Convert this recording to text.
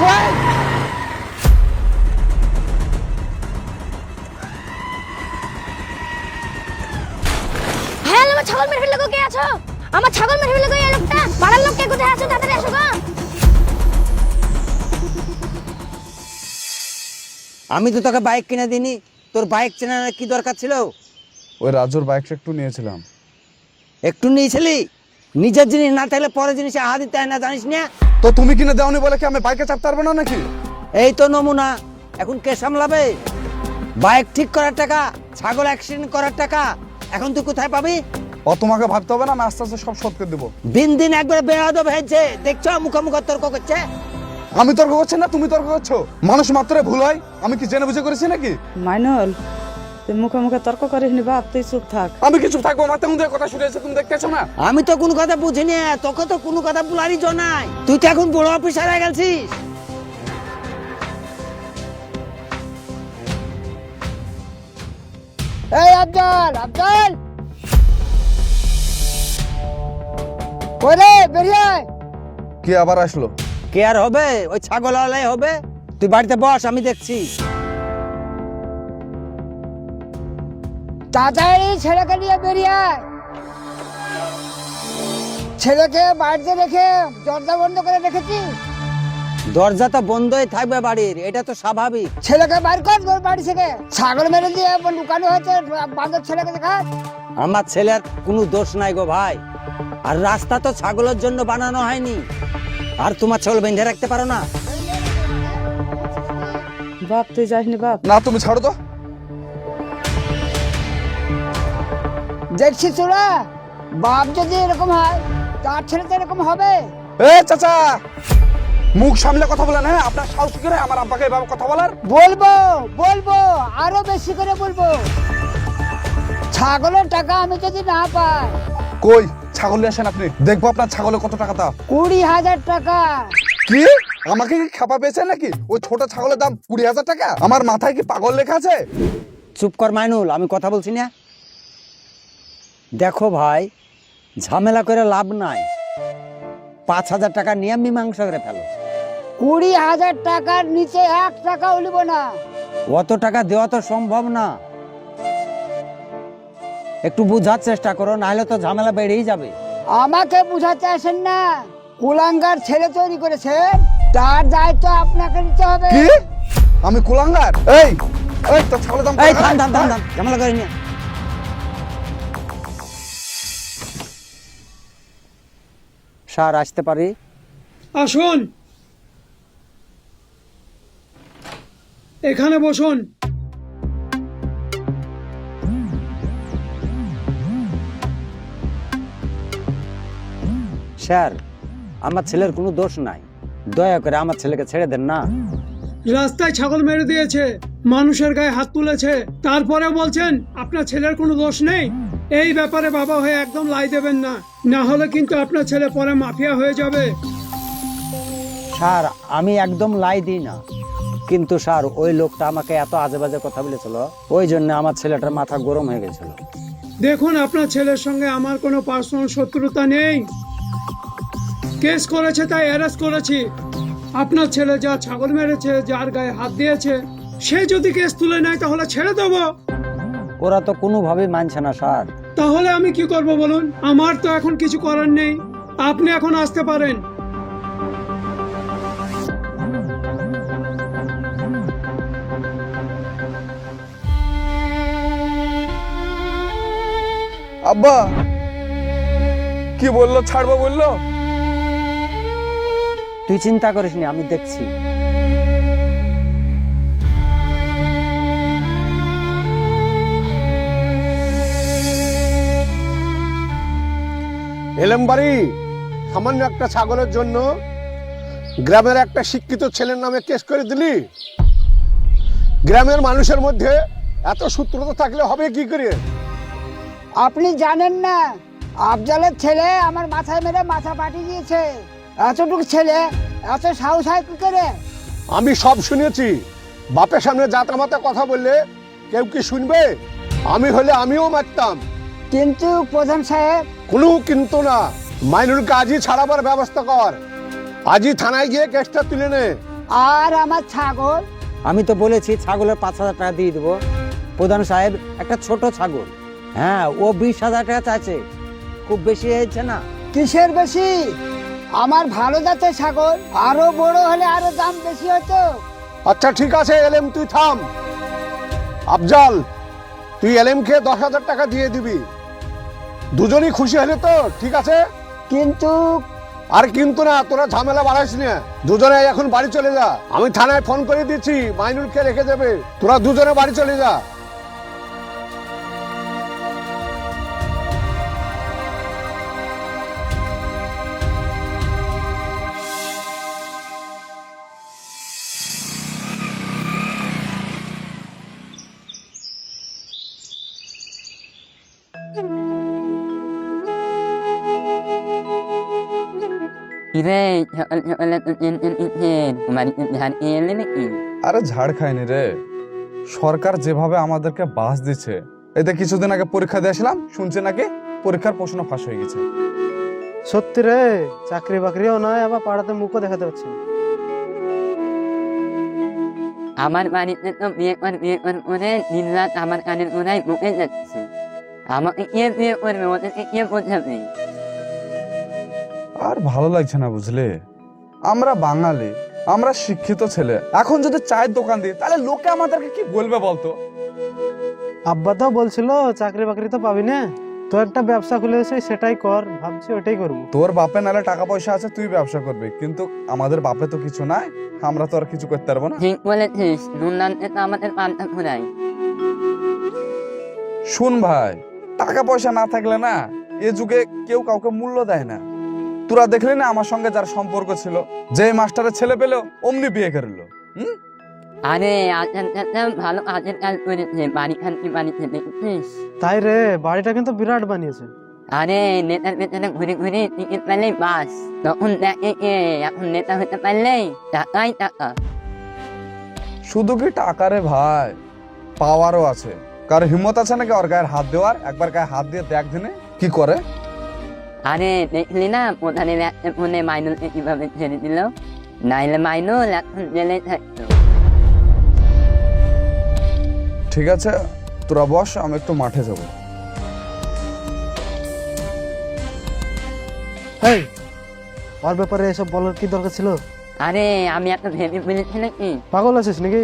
করছো? হ্যাঁ, আমার ছাগল মেরে ফেললে গো, কে আছো? আমার ছাগল মেরে ফেললে গো এই লোকটা। পাড়ার লোক কে কোথায় আছো? তাড়াতাড়ি আসো গো। আমি তো তোকে বাইক কিনে দিইনি, তোর বাইক চেনার কি দরকার ছিল? ওই রাজুর বাইকটা একটু নিয়েছিলাম। একটু নিয়েছিলি? নিজের জিনিস না থাকলে পরের জিনিসে আহা দিতে হয় না, জানিস না? তো তুমি কিনে দেওনি বলে কি আমি বাইকে চাপতে পারবো না নাকি? এই তো নমুনা। এখন কে সামলাবে? বাইক ঠিক করার টাকা, ছাগল অ্যাক্সিডেন্ট করার টাকা এখন তুই কোথায় পাবি? ও তোমাকে ভাবতে হবে না, আমি আস্তে আস্তে সব শোধ করে দেবো। দিন দিন একবারে বেয়াদব হয়েছে, দেখছো মুখোমুখি তর্ক করছে। আমি তর্ক করছি না, তুমি তর্ক করছো। মানুষ মাত্রই ভুল হয়, আমি কি জেনে বুঝে করেছি নাকি? মাইনুল, তুই মুখে মুখে তর্ক করিস নি বাপ, তুই চুপ থাক। আমি কি চুপ থাকবো? মাথা মুখে কথা শুনেছে, তুমি দেখতেছো না? আমি তো কোনো কথা বুঝিনি, তোকে তো কোনো কথা বলারই জো নাই। তুই তো এখন বড় অফিসার হয়ে গেছিস। এই আফজাল, আফজাল ওরে বেরিয়ে আয়। কি আবার আসলো? কে আর হবে? ওই ছাগল আলাই হবে। তুই বাড়িতে বস, আমি দেখছি। তাড়াতাড়ি ছেলেকে নিয়ে বেরিয়ে আয়। ছেলেকে বাড়িতে রেখে দরজা বন্ধ করে রেখেছি। দরজা তো বন্ধই থাকবে বাড়ির, এটা তো স্বাভাবিক। ছেলেকে বাইর কর তোর বাড়ি থেকে। ছাগল মেরে দিয়ে লুকানো হয়েছে, বান্ধব ছেলেকে দেখা। আমার ছেলের কোনো দোষ নাই গো ভাই। আর রাস্তা তো ছাগলের জন্য বানানো হয়নি। আর তোমার ছাগল বেঁধে রাখতে পারো না? বাপ তুই যাস নি বাপ। না তুমি ছাড়ো তো। দেখছিস তোরা, বাপ যদি এরকম হয় তার ছেলে তো এরকম হবে। এ চাচা, মুখ সামলে কথা বলেন। হ্যাঁ, আপনার সাহস করে আমার আব্বাকে এভাবে কথা বলার? বলবো বলবো, আরো বেশি করে বলবো। ছাগলের টাকা আমি যদি না পাই। কই ছাগল নিয়ে আসেন আপনি, দেখবো আপনার ছাগলে কত টাকা দাও। 20,000 টাকা। কি? আমাকে কি খাপা পেয়েছে নাকি? ওই ছোট ছাগলের দাম 20,000 টাকা? আমার মাথায় কি পাগল লেখা আছে? চুপ কর মাইনুল, আমি কথা বলছি না। দেখো ভাই, ঝামেলা করে লাভ নাই। 5,000 টাকা নিয়ে মীমাংসা করে ফেলো। 20,000 টাকার নিচে 1 টাকাও নিব না। অত টাকা দেওয়া তো সম্ভব না। একটু বুঝার চেষ্টা করো, নাহলে তো ঝামেলা বেড়েই যাবে। আমাকে বুঝাতে আসেন না, কুলাঙ্গার ছেলে তৈরি করেছে, তার দায়িত্ব আপনাকে নিতে হবে। কি? আমি কুলাঙ্গার? এই এই তো ছাগলের দাম এই থাম থাম থাম থাম, ঝামেলা করে নিয়ে। স্যার আসতে পারি? আসুন, এখানে বসুন। স্যার, আমার ছেলের কোনো দোষ নাই, দয়া করে আমার ছেলেকে ছেড়ে দেন না। রাস্তায় ছাগল মেরে দিয়েছে, মানুষের গায়ে হাত তুলেছে, তারপরে বলছেন আপনার ছেলের কোনো দোষ নেই। এই ব্যাপারে বাবা হয়ে একদম লাই দেবেন না, না হলে কিন্তু আপনার ছেলে পরে মাফিয়া হয়ে যাবে। স্যার, আমি একদম লাই দিই না, কিন্তু স্যার ওই লোকটা আমাকে এত আজে বাজে কথা বলেছিল, ওই জন্য আমার ছেলেটার মাথা গরম হয়ে গেছিল। দেখুন, আপনার ছেলের সঙ্গে আমার কোনো পার্সোনাল শত্রুতা নেই। কেস করেছে তাই অ্যারেস্ট করেছি। আপনার ছেলে যা ছাগল মেরেছে, যার গায়ে হাত দিয়েছে, সে যদি কেস তুলে নেয় তাহলে ছেড়ে দেবো। ওরা তো কোনোভাবেই মানছে না স্যার। তাহলে আমি কি করব বলুন? আমার তো এখন কিছু করার নেই, আপনি এখন আসতে পারেন। আব্বা কি বললো? ছাড়বো বললো? তুই চিন্তা করিস নি, আমি দেখছি। এলেম বাড়ি সামান্য একটা ছাগলের জন্য গ্রামের একটা শিক্ষিত ছেলের নামে কেস করে দিলি। গ্রামের মানুষের মধ্যে এত সূত্রতা থাকলে হবে কি করে? আপনি জানেন না, আফজালের ছেলে আমার মাথায় মেরে মাথা পাঠিয়ে দিয়েছে। এতটুকু ছেলে এত সাহস হয় কি করে? আমি সব শুনেছি। বাপের সামনে জাতামাতা কথা বললে কেউ কি শুনবে? আমি হলে আমিও মারতাম। কিন্তু প্রধান সাহেব। কোনো কিন্তু না, মাইনুরকে আজই ছাড়াবার ব্যবস্থা কর। আজই থানায় গিয়ে কেসটা তুলে নে। আর আমার ছাগল? আমি তো বলেছি ছাগলের 5,000 টাকা দিয়ে দেবো। প্রধান সাহেব, একটা ছোট ছাগল, হ্যাঁ, ও 20,000 টাকা চাইছে। খুব বেশি হয়েছে না? কিসের বেশি? আমার ভালো জাতের ছাগল, আরো বড় হলে আরো দাম বেশি হতো। আচ্ছা ঠিক আছে এলেম, তুই থাম। আফজাল, তুই এলেমকে 10,000 টাকা দিয়ে দিবি। দুজনই খুশি হলে তো ঠিক আছে? কিন্তু আর কিন্তু না, তোরা ঝামেলা বাড়াইস না। দুজনে এখন বাড়ি চলে যা। আমি থানায় ফোন করে দিচ্ছি, মাইনুলকে রেখে যাবে। তোরা দুজনে বাড়ি চলে যা। কিরে সকাল সকালে তো টেনশন ইচ্ছেন বাড়িতে ধান এলে নাকি? আরে ঝাড় খাইনি রে, সরকার যেভাবে আমাদেরকে বাস দিচ্ছে, এতে কিছুদিন আগে পরীক্ষা দিয়ে আসলাম, শুনছে নাকি পরীক্ষার প্রশ্ন ফাঁস হয়ে গেছে। সত্যি রে, চাকরি বাকরিও নয়, আবার পাড়াতে মুখও দেখাতে পারছি না। আমার বাড়িতে তো বিয়ে করে দিন রাত আমার কানের গোড়ায় বকে যাচ্ছে। আমাকে কে বিয়ে করবে, ওদেরকে কে বোঝাবে? আর ভালো লাগছে না বুঝলে, আমরা বাঙালি, আমরা শিক্ষিত ছেলে, এখন যদি চায়ের দোকান দিই তাহলে লোকে আমাদেরকে কি বলবে বলতো? আব্বা তো বলছিল চাকরি বাকরি তো পাবি না, তো একটা ব্যবসা খুলেছে সেটাই কর, ভাবছি ওটাই করবো। তোর বাপে নালে টাকা পয়সা আছে, তুই ব্যবসা করবি, কিন্তু আমাদের বাপে তো কিছু নাই, আমরা তো আর কিছু করতে পারবো না। ঠিক বলেছিস, নুনদানতে তো আমাদের পান্তা ঘুরাই। শুন ভাই, টাকা পয়সা না থাকলে না এ যুগে কেউ কাউকে মূল্য দেয় না। তোরা দেখলি না আমার সঙ্গে যার সম্পর্ক ছিল, যে মাস্টারের ছেলে পেলো অমনি বিয়ে করলো। আরে আচার চাচা ভালো কাজের কাজ করেছে, বাড়ি খানকি বাড়িতে দেখছিস? তাই রে, বাড়িটা কিন্তু বিরাট বানিয়েছে। আরে নেতার পেছনে ঘুরে ঘুরে টিকিট পেলেই বাস, তখন দেখে কে? এখন নেতা হতে পারলেই টাকাই টাকা। শুধু কি টাকা রে ভাই, পাওয়ারও আছে। কার হিম্মত আছে নাকি ওর গায়ের হাত দেওয়ার? একবার গায়ে হাত দিয়ে দেখ দিনে কি করে। আরে দেখলি না প্রধানের একটা ফোনে মাইনুলকে কিভাবে ছেড়ে দিল? নাইলে মাইনুল এখন জেলে থাকতো। ঠিক আছে, তোরা বস, আমি একটু মাঠে যাব। এই, ওর ব্যাপারে এসব বলার কি দরকার ছিল? আরে আমি এত ভেবে বলেছি নাকি? পাগল আছিস নাকি?